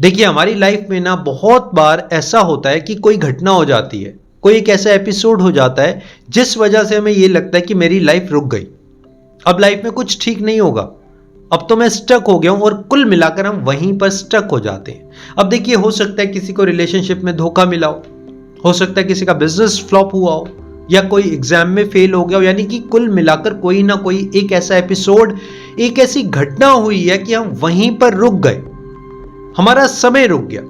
देखिए हमारी लाइफ में ना बहुत बार ऐसा होता है कि कोई घटना हो जाती है, कोई एक ऐसा एपिसोड हो जाता है जिस वजह से हमें ये लगता है कि मेरी लाइफ रुक गई, अब लाइफ में कुछ ठीक नहीं होगा, अब तो मैं स्टक हो गया हूं। और कुल मिलाकर हम वहीं पर स्टक हो जाते हैं। अब देखिए हो सकता है किसी को रिलेशनशिप में धोखा मिला हो सकता है किसी का बिजनेस फ्लॉप हुआ हो, या कोई एग्जाम में फेल हो गया हो। यानी कि कुल मिलाकर कोई ना कोई एक ऐसा एपिसोड, एक ऐसी घटना हुई है कि हम वहीं पर रुक गए, हमारा समय रुक गया।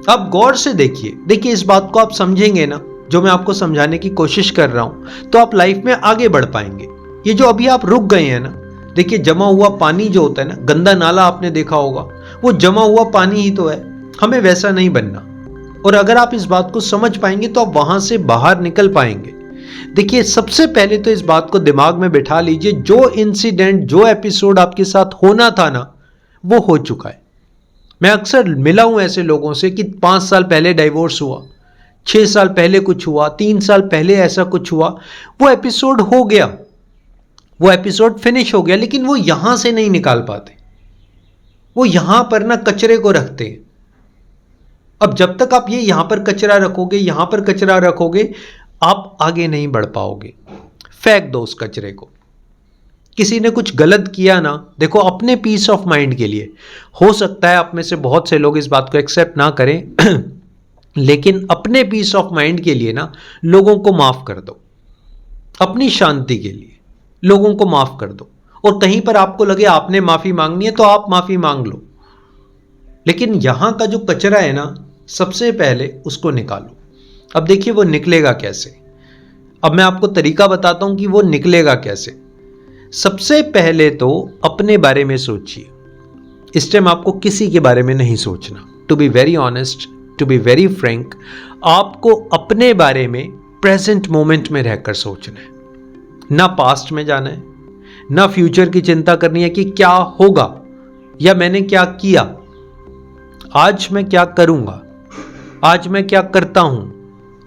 अब गौर से देखिए इस बात को आप समझेंगे ना, जो मैं आपको समझाने की कोशिश कर रहा हूं, तो आप लाइफ में आगे बढ़ पाएंगे। ये जो अभी आप रुक गए हैं ना, देखिए जमा हुआ पानी जो होता है ना, गंदा नाला आपने देखा होगा, वो जमा हुआ पानी ही तो है। हमें वैसा नहीं बनना। और अगर आप इस बात को समझ पाएंगे तो आप वहां से बाहर निकल पाएंगे। देखिए सबसे पहले तो इस बात को दिमाग में बिठा लीजिए, जो इंसिडेंट, जो एपिसोड आपके साथ होना था ना, वो हो चुका है। मैं अक्सर मिला हूं ऐसे लोगों से कि 5 साल पहले डाइवोर्स हुआ, 6 साल पहले कुछ हुआ, 3 साल पहले ऐसा कुछ हुआ, वो एपिसोड हो गया, वो एपिसोड फिनिश हो गया, लेकिन वो यहां से नहीं निकाल पाते। वो यहां पर ना कचरे को रखते हैं। अब जब तक आप ये यहां पर कचरा रखोगे, यहां पर कचरा रखोगे, आप आगे नहीं बढ़ पाओगे। फेंक दो उस कचरे को। किसी ने कुछ गलत किया ना, देखो अपने पीस ऑफ माइंड के लिए, हो सकता है आप में से बहुत से लोग इस बात को एक्सेप्ट ना करें लेकिन अपने पीस ऑफ माइंड के लिए ना लोगों को माफ कर दो। अपनी शांति के लिए लोगों को माफ कर दो। और कहीं पर आपको लगे आपने माफी मांगनी है तो आप माफी मांग लो, लेकिन यहां का जो कचरा है ना, सबसे पहले उसको निकालो। अब देखिए वो निकलेगा कैसे। अब मैं आपको तरीका बताता हूं कि वो निकलेगा कैसे। सबसे पहले तो अपने बारे में सोचिए। इस टाइम आपको किसी के बारे में नहीं सोचना। To be very honest, to be very frank, आपको अपने बारे में प्रेजेंट मोमेंट में रहकर सोचना है। ना पास्ट में जाना है, ना फ्यूचर की चिंता करनी है कि क्या होगा या मैंने क्या किया। आज मैं क्या करूंगा, आज मैं क्या करता हूं,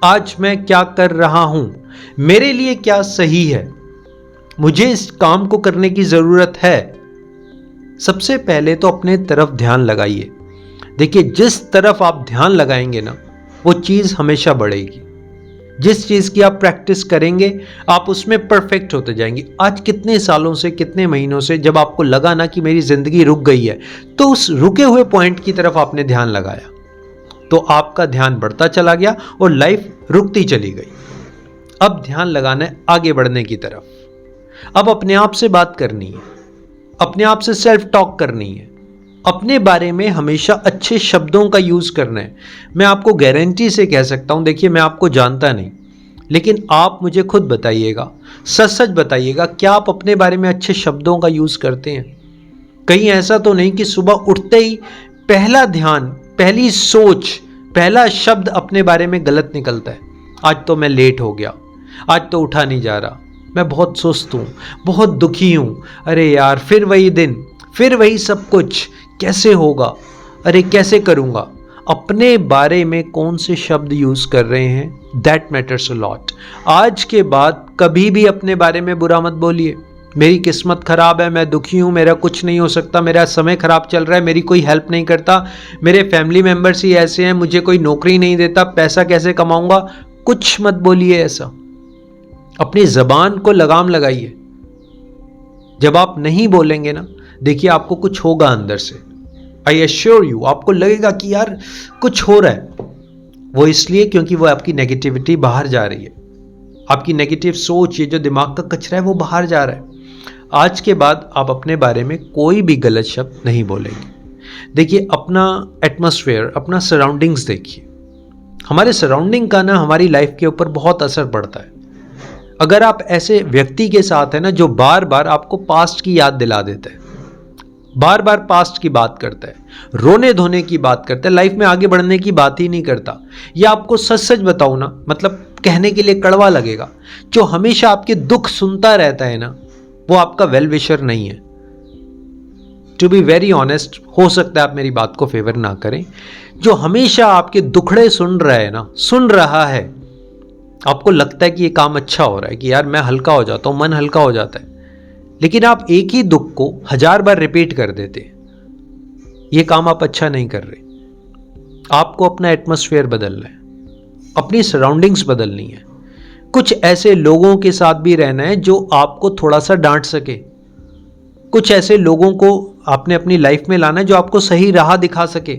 आज मैं क्या कर रहा हूं, मेरे लिए क्या सही है, मुझे इस काम को करने की जरूरत है। सबसे पहले तो अपने तरफ ध्यान लगाइए। देखिए जिस तरफ आप ध्यान लगाएंगे ना, वो चीज हमेशा बढ़ेगी। जिस चीज की आप प्रैक्टिस करेंगे, आप उसमें परफेक्ट होते जाएंगे। आज कितने सालों से, कितने महीनों से जब आपको लगा ना कि मेरी जिंदगी रुक गई है, तो उस रुके हुए पॉइंट की तरफ आपने ध्यान लगाया, तो आपका ध्यान बढ़ता चला गया और लाइफ रुकती चली गई। अब ध्यान लगाना है आगे बढ़ने की तरफ। अब अपने आप से बात करनी है, अपने आप से सेल्फ टॉक करनी है, अपने बारे में हमेशा अच्छे शब्दों का यूज करना है। मैं आपको गारंटी से कह सकता हूं, देखिए मैं आपको जानता नहीं, लेकिन आप मुझे खुद बताइएगा, सच सच बताइएगा, क्या आप अपने बारे में अच्छे शब्दों का यूज करते हैं? कहीं ऐसा तो नहीं कि सुबह उठते ही पहला ध्यान, पहली सोच, पहला शब्द अपने बारे में गलत निकलता है। आज तो मैं लेट हो गया, आज तो उठा नहीं जा रहा, मैं बहुत सुस्त हूं, बहुत दुखी हूं, अरे यार फिर वही दिन, फिर वही सब कुछ, कैसे होगा, अरे कैसे करूंगा। अपने बारे में कौन से शब्द यूज कर रहे हैं, दैट मैटर्स अ लॉट। आज के बाद कभी भी अपने बारे में बुरा मत बोलिए। मेरी किस्मत खराब है, मैं दुखी हूं, मेरा कुछ नहीं हो सकता, मेरा समय खराब चल रहा है, मेरी कोई हेल्प नहीं करता, मेरे फैमिली मेंबर्स ही ऐसे हैं, मुझे कोई नौकरी नहीं देता, पैसा कैसे कमाऊंगा, कुछ मत बोलिए ऐसा। अपनी जबान को लगाम लगाइए। जब आप नहीं बोलेंगे ना, देखिए आपको कुछ होगा अंदर से, आई एश्योर यू, आपको लगेगा कि यार कुछ हो रहा है। वो इसलिए क्योंकि वो आपकी नेगेटिविटी बाहर जा रही है, आपकी नेगेटिव सोच, ये जो दिमाग का कचरा है वो बाहर जा रहा है। आज के बाद आप अपने बारे में कोई भी गलत शब्द नहीं बोलेंगे। देखिए अपना एटमॉस्फेयर, अपना सराउंडिंग्स देखिए। हमारे सराउंडिंग का ना हमारी लाइफ के ऊपर बहुत असर पड़ता है। अगर आप ऐसे व्यक्ति के साथ है ना जो बार बार आपको पास्ट की याद दिला देता है, बार बार पास्ट की बात करता है, रोने धोने की बात करता है, लाइफ में आगे बढ़ने की बात ही नहीं करता, या आपको सच सच बताऊं ना, मतलब कहने के लिए कड़वा लगेगा, जो हमेशा आपके दुख सुनता रहता है ना, वो आपका वेल विशर नहीं है। टू बी वेरी ऑनेस्ट, हो सकता है आप मेरी बात को फेवर ना करें, जो हमेशा आपके दुखड़े सुन रहा है ना, सुन रहा है, आपको लगता है कि ये काम अच्छा हो रहा है, कि यार मैं हल्का हो जाता हूं, मन हल्का हो जाता है, लेकिन आप एक ही दुख को 1000 बार रिपीट कर देते हैं। ये काम आप अच्छा नहीं कर रहे। आपको अपना एटमॉस्फेयर बदलना है, अपनी सराउंडिंग्स बदलनी है, कुछ ऐसे लोगों के साथ भी रहना है जो आपको थोड़ा सा डांट सके, कुछ ऐसे लोगों को आपने अपनी लाइफ में लाना है जो आपको सही राह दिखा सके।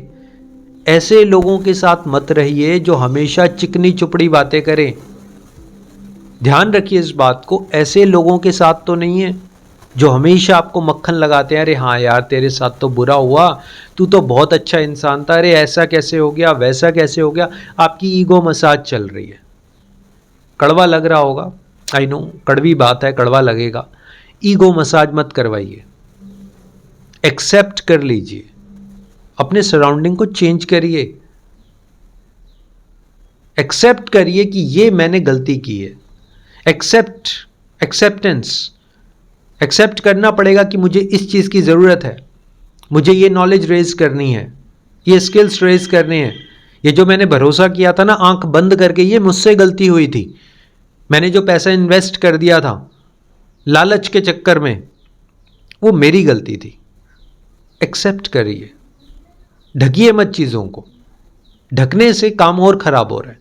ऐसे लोगों के साथ मत रहिए जो हमेशा चिकनी चुपड़ी बातें करें। ध्यान रखिए इस बात को, ऐसे लोगों के साथ तो नहीं है जो हमेशा आपको मक्खन लगाते हैं, अरे हाँ यार तेरे साथ तो बुरा हुआ, तू तो बहुत अच्छा इंसान था, अरे ऐसा कैसे हो गया, वैसा कैसे हो गया। आपकी ईगो मसाज चल रही है। कड़वा लग रहा होगा, आई नो, कड़वी बात है, कड़वा लगेगा। ईगो मसाज मत करवाइए, एक्सेप्ट कर लीजिए, अपने सराउंडिंग को चेंज करिए, एक्सेप्ट करिए कि ये मैंने गलती की है। एक्सेप्टेंस, एक्सेप्ट करना पड़ेगा कि मुझे इस चीज़ की ज़रूरत है, मुझे ये नॉलेज रेज करनी है, ये स्किल्स रेज करने हैं। ये जो मैंने भरोसा किया था ना आंख बंद करके, ये मुझसे गलती हुई थी। मैंने जो पैसा इन्वेस्ट कर दिया था लालच के चक्कर में, वो मेरी गलती थी। एक्सेप्ट करिए, ढकिए मत चीज़ों को, ढकने से काम और ख़राब हो रहा है।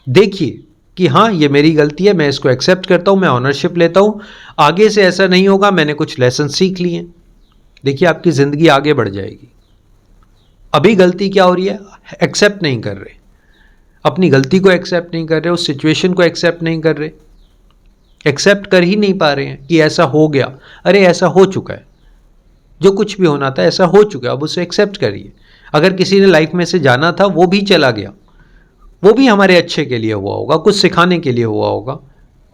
देखिए कि हाँ ये मेरी गलती है, मैं इसको एक्सेप्ट करता हूँ, मैं ऑनरशिप लेता हूँ, आगे से ऐसा नहीं होगा, मैंने कुछ लेसन सीख लिए। देखिए आपकी ज़िंदगी आगे बढ़ जाएगी। अभी गलती क्या हो रही है, एक्सेप्ट नहीं कर रहे, अपनी गलती को एक्सेप्ट नहीं कर रहे, उस सिचुएशन को एक्सेप्ट नहीं कर रहे, एक्सेप्ट कर ही नहीं पा रहे हैं कि ऐसा हो गया। अरे ऐसा हो चुका है, जो कुछ भी होना था ऐसा हो चुका है, अब उसे एक्सेप्ट करिए। अगर किसी ने लाइफ में से जाना था, वो भी चला गया, वो भी हमारे अच्छे के लिए हुआ होगा, कुछ सिखाने के लिए हुआ होगा।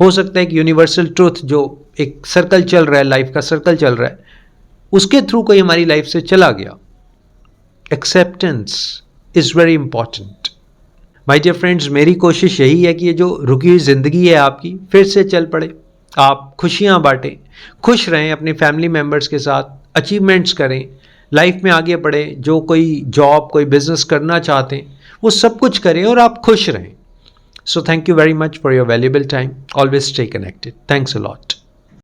हो सकता है कि यूनिवर्सल ट्रूथ जो एक सर्कल चल रहा है, लाइफ का सर्कल चल रहा है, उसके थ्रू कोई हमारी लाइफ से चला गया। Acceptance is very important my dear friends. मेरी कोशिश यही है कि ये जो रुकी हुई ज़िंदगी है आपकी फिर से चल पड़े, आप खुशियाँ बांटें, खुश रहें अपनी फैमिली मेम्बर्स के साथ, अचीवमेंट्स करें, लाइफ में आगे बढ़ें, जो कोई जॉब कोई बिजनेस करना चाहते हैं वो सब कुछ करें और आप खुश रहें। So thank you very much for your valuable time. Always stay connected. Thanks a lot.